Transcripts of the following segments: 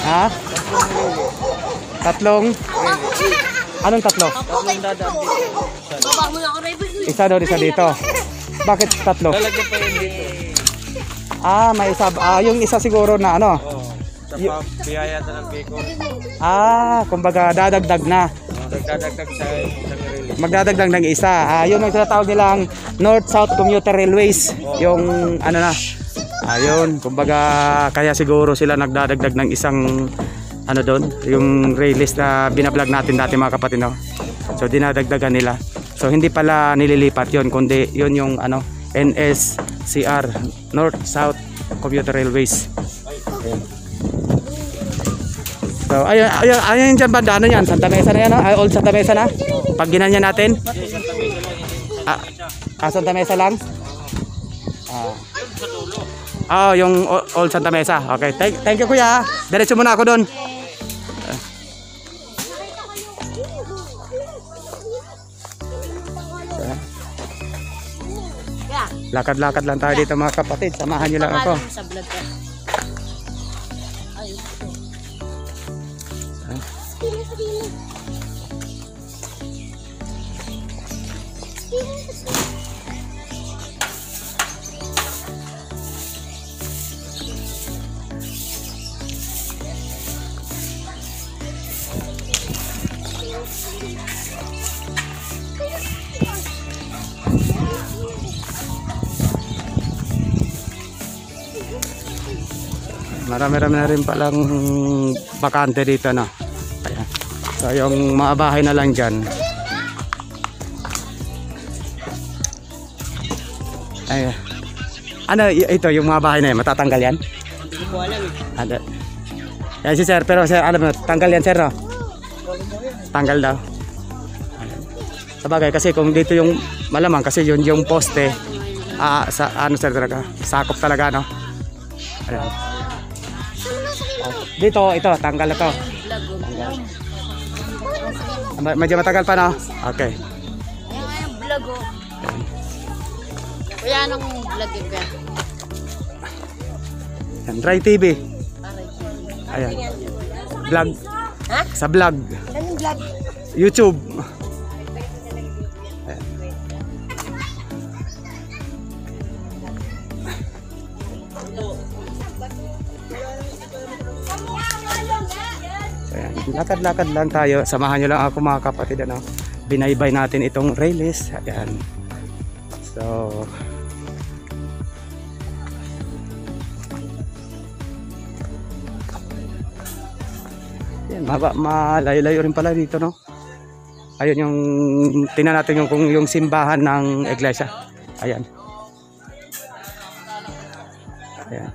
Ha? Tatlong? Anong tatlo? Tatlong dadaan dito. Isa doon, isa dito. Bakit tatlo? Lalagyan pa yun dito. Ah, may isa. Yung isa siguro na ano. Oo. Sa pabiyaya ng Bicol. Kumbaga dadagdag na. Nagdadagdag sa isang release. Magdadagdag ng isa. Yun ang tinatawag nilang North-South Commuter Railways. Yung ano na. Ayun, kumbaga kaya siguro sila nagdadagdag ng isang ano doon, yung release na binablog natin dati mga kapatid, no? So dinadagdagan nila. So hindi pala nililipat yun, kundi yun yung ano, NSCR, North-South Commuter Railways. Ayun. So ayun dyan banda, ano yan? Santa Mesa na yan, no? Old Santa Mesa na? Pag ginanya natin? Santa Mesa lang? Yung Old Santa Mesa. Okay, thank you kuya. Diretso muna ako doon. Lakad-lakad lang tayo dito mga kapatid. Samahan niyo lang ako. Marami-rami na rin palang bakante dito, no? Ayan. So yung mga bahay na lang dyan. Ayan. Ano ito yung mga bahay na yan? Matatanggal yan? Hindi ko alam eh. Ano? Yan si sir, pero sir, alam mo, tanggal yan sir, no? Tanggal daw. Ayan. Sabagay kasi kung dito yung malamang kasi yun yung poste, sa ano sir talaga, sakop talaga, no? Ayan. Dito, ito, tanggal na to. Medyo matagal pa, no? Okay. Yan nga yung vlog, oh. Kuya, anong vlog yun ka? Ray TV. Ayan. Vlog. Ha? Sa vlog. Anong vlog? YouTube. Lakad-lakad lang tayo. Samahan nyo lang ako mga kapatid, ano? Binaybay natin itong release. Ayan. So yan, malayo-layo rin pala dito, no? Ayun yung tingnan natin yung simbahan ng iglesia. Ayan. Ayan.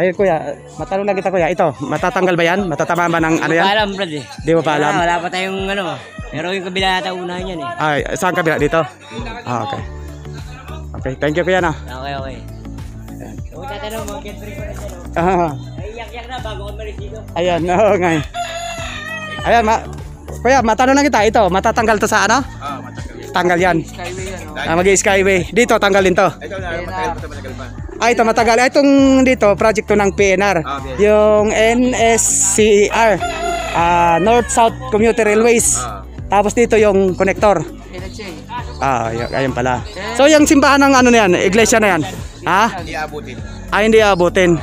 Ayun kuya, matanong lang kita kuya, ito, matatanggal ba yan? Matatama ba ng ano yan? Hindi ko alam, Brad eh. Di mo pa alam? Wala pa tayong ano. Pero yung kabila yata unahin yan eh. Ay, saan kabila? Dito? Okay. Okay, thank you kuya na. Okay, okay. Ayan. Kung tatanong mo, get free ko na dyan. Iyak-iyak na bago ka malis dito. Ayan, oo nga. Ayan, kuya, matanong lang kita, ito, matatanggal to sa ano? Matagal. Tanggal yan. Skyway yan, oh. Mag-skyway. Dito, tanggalin to. Ito na, matagal pa. Ito matagal. Itong dito, project to ng PNR. Okay. Yung NSCR, North-South Commuter Railways. Tapos dito yung connector. Ayun pala. So yung simbahan ng ano na yan, iglesia na yan. Ha? Hindi abutin. Hindi abutin.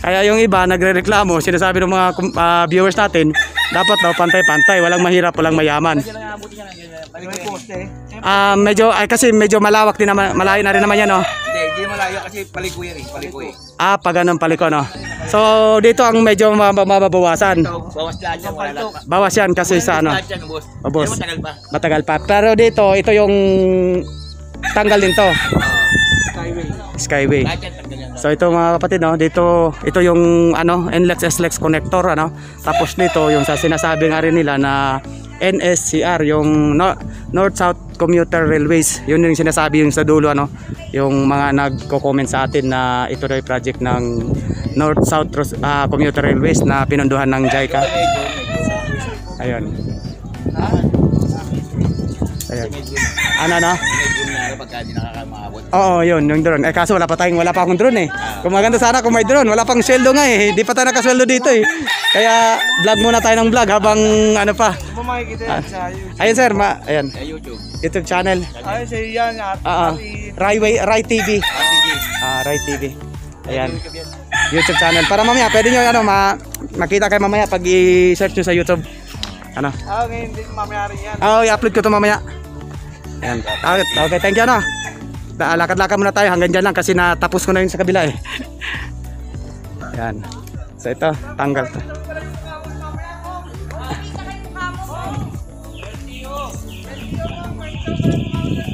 Kaya yung iba nagrereklamo, sinasabi ng mga viewers natin, dapat daw pantay-pantay, walang mahirap, walang mayaman. Kasi medyo malawak din naman, malayo na rin naman yan, no? Hindi malayo kasi palikoy yan eh, palikoy. Pag ganun paliko, no? So dito ang medyo mababawasan. Bawas lahat yan, wala lahat pa. Bawas yan kasi sa ano. Lahat yan, boss. Boss. Pero matagal pa. Matagal pa. Pero dito, ito yung tanggal din to. Skyway. Lahat yan, tanggal yan. So ito mga kapatid, no, dito ito yung ano, NLEX SLEX connector, ano. Tapos dito yung sa sinasabi nga rin nila na NSCR, yung North-South Commuter Railways. Yun yung sinasabi yung sa dulo, ano, yung mga nagko-comment sa atin na ito daw yung project ng North-South Commuter Railways na pinunduhan ng JICA. Ayun. Ayun. Ano na? May drone na pagka di nakakamaabot. Oo, yun, yung drone. Eh kaso wala pa akong drone eh. Kung maganda sana kung may drone, wala pang sweldo nga eh. Di pa tayo nakasweldo dito eh. Kaya vlog muna tayo ng vlog habang ano pa. Mo makikita yan sa YouTube. Ayun sir, ayan, Sa YouTube. YouTube channel. Ay, sa yan. Rai TV. Rai TV. Ayan. YouTube channel. Para mamaya, pwede nyo ano, makita kayo mamaya pag i-search nyo sa YouTube. Ano? Ngayon din mamaya rin yan. I-upload ko to mamaya. Ayan. Okay, thank you ano. Lakad-lakad muna tayo hanggang dyan lang kasi natapos ko na yun sa kabila eh. Ayan. So ito, tanggal to.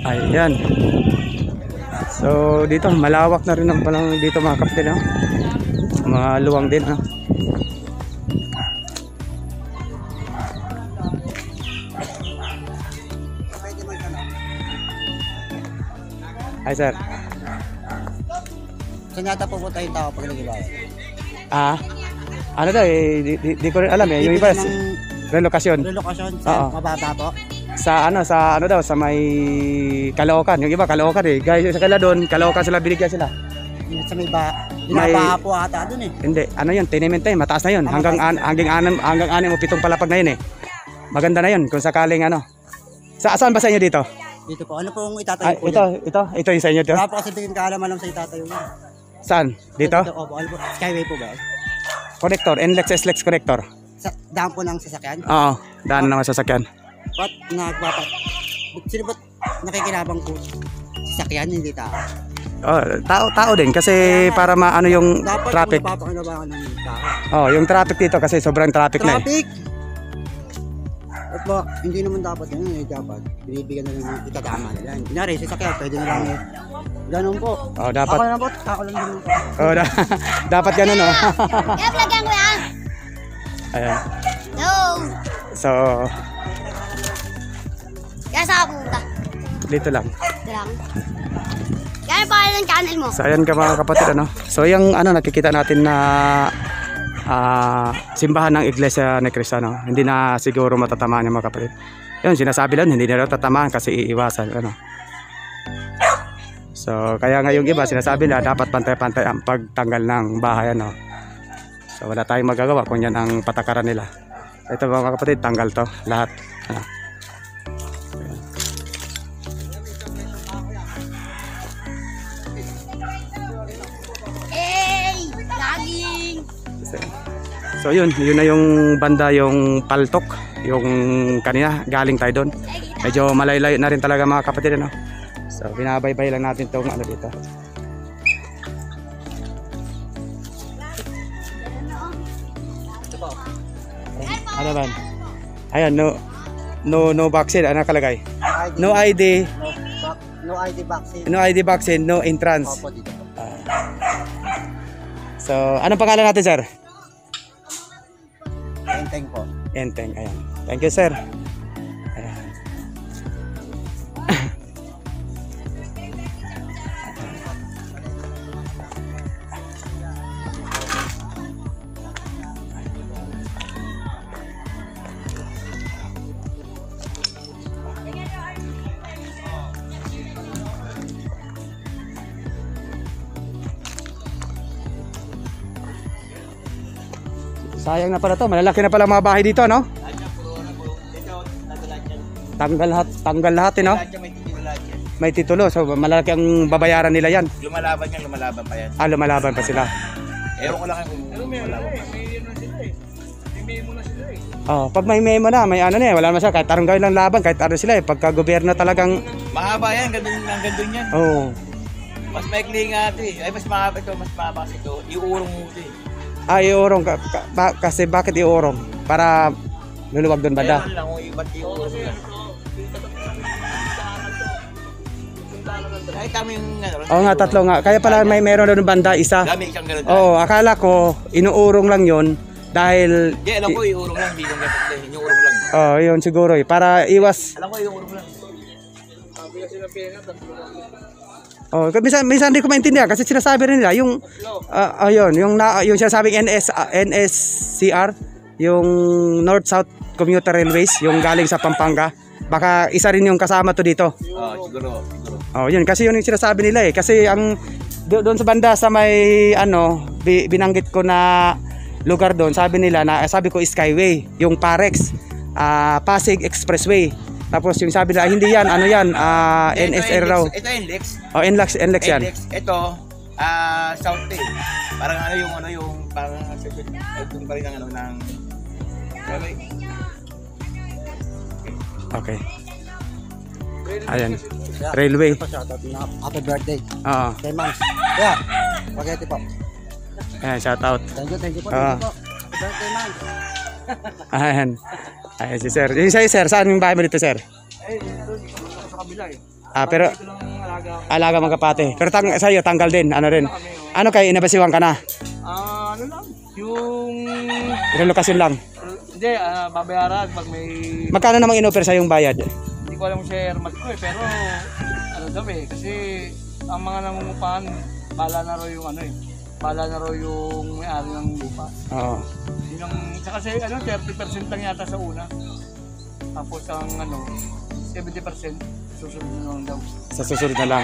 Ayan. So dito malawak na rin ang palang dito mga kapatid, no? Maluwang din, no? Hi sir. Saan yata pupunta yung tao pag nag-ibayan? Ano daw eh, di ko rin alam eh. Yung iba, relokasyon. Relokasyon Oo. sa mababa po? Sa ano daw, sa may Caloocan. Yung iba, Caloocan eh. Guys, sa kala doon, Caloocan sila, binigyan sila. Sa may binabaha po ata doon eh. Hindi, ano yun, tenement na yun, mataas na yun. Hanggang 6 o 7 palapag na yun eh. Maganda na yun, kung sakaling ano. Saan ba sa inyo dito? Dito po. Ano pong itatayo po Ito yung sa inyo dito? Wala po kasi tingin kaalaman lang sa itatayo yun. Saan? Dito? Opo. Ano po? Skyway po ba? Connector, NLEX SLEX connector. Daan po ng sasakyan? Oo, daan ng sasakyan. Ba't sino ba't nakikinabang po? Sasakyan, hindi tao? Tao din kasi para maano yung Dapat traffic. kung napapakinabangan ng tao. Yung traffic dito kasi sobrang traffic na eh. Traffic! At ba, hindi naman dapat yun eh. Dapat binibigyan na lang yung ikadama nila. Kunyari, sasakyan, pwede na lang eh. Ganun po. Dapat. Ako lang po, ako lang din po. Dapat ganun oh. Kaya vlogyan ko yan. Ayan. No. So, Kaya saan ka pumunta? dito lang. Ito lang. Kaya pa ng channel mo. So ayan ka mga kapatid ano. So yung ano nakikita natin na simbahan ng Iglesia ni Cristo no. Hindi na siguro matatamaan yung mga kapatid. Yun sinasabi lang hindi na tatamaan kasi iiwasan ano. So kaya ngayong iba sinasabi na dapat pantay-pantay ang pagtanggal ng bahay ano. So wala tayong magagawa kung yan ang patakaran nila. Ito mga kapatid tanggal to lahat. Ano. Laging. So yun na yung banda yung Paltok, yung kanina galing tayo doon. Medyo malayo-layo na rin talaga mga kapatid ano. So binabaybay lang natin tong ano dito. Ano ba? Ayan no vaccine ano nakalagay? No ID. No ID vaccine. No ID vaccine, no entrance. Opo, dito po. So anong pangalan natin sir? Enteng po. Enteng, ayan. Thank you, sir. Ayan. Sayang na pala to, malalaki na pala mga bahay dito, no? Tanggal lahat, no? May titulo, so malalaki ang babayaran nila yan. Lumalaban pa yan. Lumalaban pa sila. Ewan ko lang kung lumalaban pa. Pag may memo na, may ano na wala naman siya, kahit anong gawin lang laban, kahit ano sila pagka gobyerno talagang... Mahaba yan, gandun yan. Mas maikli nga ito eh. Ay, mas mahaba ito, mas mahaba kasi ito. Iurong mo ito eh. Iurong kasi bakit iurong? Para luluwag doon banda. Ayun lang kung iba't iurong lang. Ay, kami yung ano. Oo nga, tatlo nga. Kaya pala may meron doon banda, isa. Dami isang ganun. Oo, akala ko inuurong lang yon dahil... Alam ko iurong lang, hindi lang ganun. Inuurong lang. Yun siguro eh. Para iwas... Alam ko iurong lang. Minsan hindi ko maintindihan kasi sinasabi rin nila yung ayun, yung sinasabing NSCR, yung North South Commuter Railways, yung galing sa Pampanga, baka isa rin yung kasama to dito. Siguro. Oh, yun kasi yun yung sinasabi nila eh. Kasi ang doon sa banda sa may ano, binanggit ko na lugar doon, sabi nila na sabi ko Skyway, yung Parex, Pasig Expressway. Tapos yung sabi nila hindi yan, ano yan, NSR raw. Ito NLEX. Oh, NLEX yan. Ito, South Bay. Parang yung parang itong pa rin ng ng Okay. Ayan. Railway. Happy birthday. Oo. Kay Mams. Yeah. Spaghetti po. Ayan, shout out. Thank you po. Ah. Happy birthday, Mams. Ayan. Ayan si sir. Yung sa'yo sir, saan yung bahay mo dito sir? Sa kabila eh. Pero Ito lang alaga. alaga mga kapate. Pero sa'yo, tanggal din. Ano rin? Ano kayo, inabasiwan ka na? Ano lang? Yung... Relokasyon lang. Hindi, babayaran pag may... Magkano namang in-offer sa yung bayad? Hindi ko alam kung share mat ko eh, pero ano daw eh, kasi ang mga nangungupahan, bala na raw yung ano eh, bala na raw yung may-ari ng lupa. Oo. Yun ang, tsaka kasi ano, 30% lang yata sa una. Tapos ang ano, 70% susunod na lang daw. Sa susunod na lang.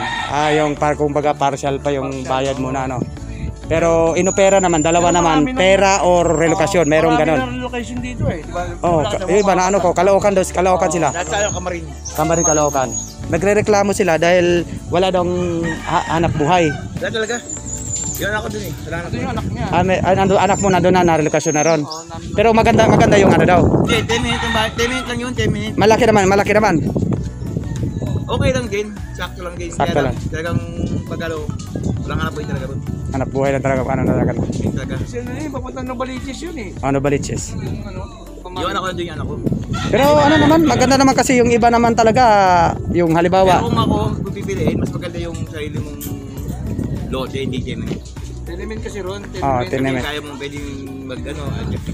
Yung kumbaga partial pa yung bayad mo na ano. Pero inopera naman, dalawa naman, pera or relokasyon, merong ganon. Marami na relocation dito eh, di ba? Oh, iba na ano ko, Caloocan sila. Dahil sa Kamarin. Kamarin Caloocan. Nagrereklamo sila dahil wala daw hanap buhay. Dahil talaga. Yun ako dun eh. Ito yung anak niya. Anak mo nandun na relokasyon na ron. Pero maganda yung ano daw. Hindi, 10 minutes yung bahay. 10 minutes lang yun, 10 minutes. Malaki naman. Okay lang din. Sakto lang din. Sakto lang. Talagang pagalo, walang hanap buhay talaga ron. Hanap buhay lang talaga, ano talaga. Talaga. Kasi ano yun, papunta ng Baliches yun eh. Ano Baliches. Yung ano, Yun ako nandun yung anak ko. Pero ano naman, maganda naman kasi yung iba naman talaga, yung Pero halimbawa. kung ako, kung pipiliin, mas maganda yung sarili mong lote, hindi kayo na. tenement kasi ron, tenement. tenement. Kaya mo pwedeng mag-ano,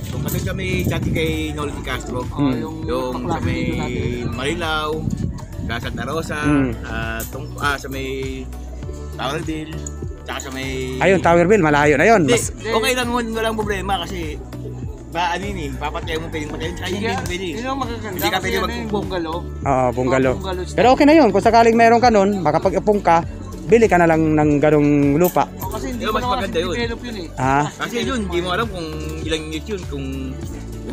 so, kasi kami dati kay Nolly Castro, yung sa may Marilao, Santa Rosa, sa may Towerville, tsaka sa may... Ayun, Towerville, malayo na yun. Hindi, Mas, okay lang mo, walang problema kasi ano yun eh, papatay mo pwedeng patayin, tsaka hindi pwede. Yun ang magaganda Hindi ka kasi pwede ano yung bungalow. bungalow. Bungalow. Pero okay na yun, kung sakaling meron ka nun, makapag-ipong ka, bili ka na lang ng ganong lupa. O, kasi hindi Yun, mo mas naman maganda kasi yun. develop yun eh. Kasi yun, hindi mo alam kung ilang years yun, kung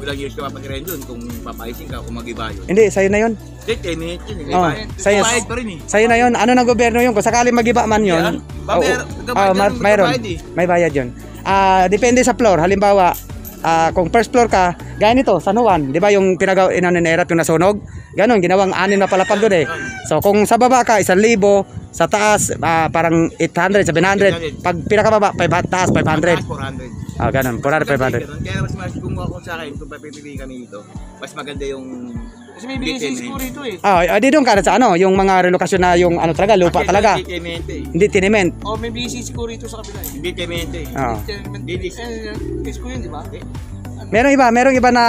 ilang years ka papatirahin dun, kung papaisin ka, kung mag-iba yun. Hindi, sa'yo na yun. Hindi, 10 minutes yun. Oh, sa'yo, Bayad pa rin eh. sa'yo na yun. Ano ng gobyerno yun? Kung sakaling mag-iba man yun. Mayroon. May bayad yun. Depende sa floor. Halimbawa, kung first floor ka, gaya nito, San Juan, di ba yung inaninirap yung nasunog? Ganon, ginawang 6 na palapag doon eh. So kung sa baba ka, 1,000, sa taas, parang 800, 700. Pag pinakababa, taas, 500. 400. Ganon, 400, 500. Kaya mas kung ako sa akin, kung papipili kami dito, mas maganda yung... Kasi may BCC ko rito eh. Di doon ka sa ano, yung mga relokasyon na yung ano talaga, lupa talaga. Hindi temente eh. Hindi tinement. O may BCC ko rito sa kabila eh. Hindi temente eh. Case ko yun, di ba? Merong iba na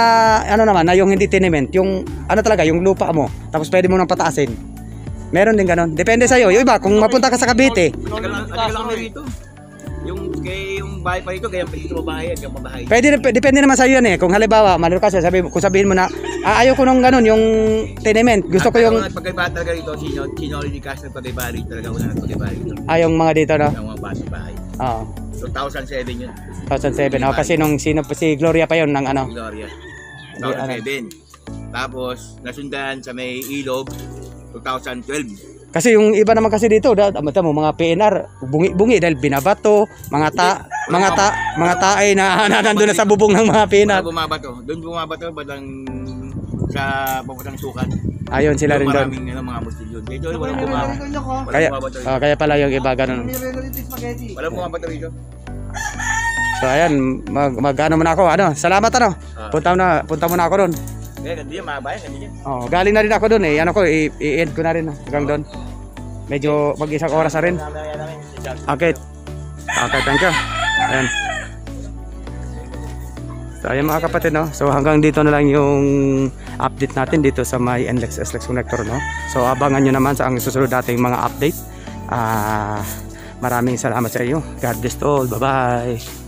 ano naman na yung hindi tenement, yung ano talaga, yung lupa mo. Tapos pwede mo nang pataasin. Meron din ganon. Depende sa iyo. Yung iba kung mapunta ka sa Cavite, Ano lang kami rito? Yung bahay pa rito, kaya dito mabahay at yung mabahay. depende naman sa iyo yan eh. Kung halimbawa, malulukas kung sabihin mo na ayaw ko nung ganon, yung tenement. Gusto ko yung Pagkaiba talaga rito, sinoli ni Castro pagkaiba rito talaga, wala nagpagkaiba rito. yung mga dito no. Yung mga bahay. Oo. 2007 yun. 2007. Kasi nung si Gloria pa yon ng ano. Gloria. 2007. Tapos, nasundan sa may Ilog, 2012. Kasi yung iba naman kasi dito, mga PNR, bungi-bungi dahil binabato, mga taay na nandun na sa bubong ng mga PNR. Doon bumabato, badang sa papuntang Sukat. Ayun sila rin doon. Maraming mga Muslim doon. Dito walang bumabato. Kaya pala yung iba ganun. Walang bumabato rito. So ayan, mag-ano muna ako. Salamat punta muna ako doon. Hindi yan, mabayan, hindi yan. Galing na rin ako doon eh. I-end ko na rin hanggang doon. Medyo mag-isang oras na rin. Okay, thank you. Ayan. So ayan mga kapatid, no? So hanggang dito na lang yung update natin dito sa may NLEX SLEX connector, no? So abangan nyo naman sa ang susunod nating mga update. Maraming salamat sa iyo. God bless all. Bye-bye.